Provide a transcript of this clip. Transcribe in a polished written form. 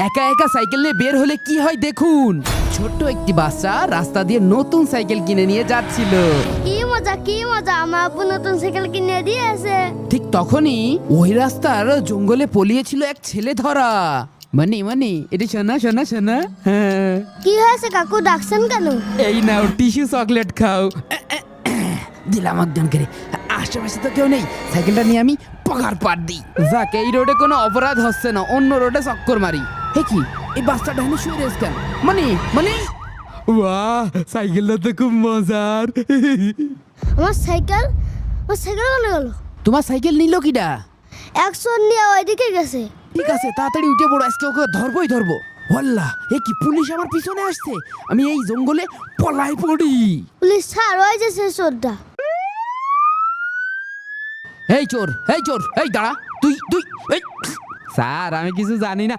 একা একা সাইকেল নিয়ে বের হলে কি হয় দেখুন। ছোট্ট একটি বাচ্চা রাস্তা দিয়ে নতুন সাইকেল কিনে নিয়ে যাচ্ছিল। কি মজা, আমার আব্বু নতুন সাইকেল কিনে দিয়েছে। ঠিক তখনই ওই রাস্তার জঙ্গলে পলিয়েছিল এক ছেলে ধরা। মানে এটা শোনা শোনা শোনা। হ্যাঁ, কি হয়েছে কাকু, ডাকছেন কেন? এই নাও টিস্যু চকলেট খাও। দিলাম একজন করে। আশেপাশে তো কেউ নেই, সাইকেলটা নিয়ে আমি পগার পার দিই। যাক, এই রোডে কোনো অপরাধ হচ্ছে না, অন্য রোডে চক্কর মারি। হে কি, এই বাচ্চাটা এখানে শুয়ে রয়েছে কেন? মানে বাহ, সাইকেলটা তো খুব মজার। আমার সাইকেল কোনে গেল? তোমার সাইকেল নিল কিডা? অ্যাকশন নিয়ে ওইদিকে গেছে। ঠিক আছে, তাড়াতাড়ি উঠে পড়ো, আজকে ওকে ধরবো। ওয়াল্লাহ, এ কি, পুলিশ আমার পিছনে আসছে। আমি এই জঙ্গলে পলাই পড়ি। পুলিশ স্যার, ওই যে সে চোরটা। এই চোর, এই দাঁড়া। তুই এই, স্যার আমি কিছু জানি না।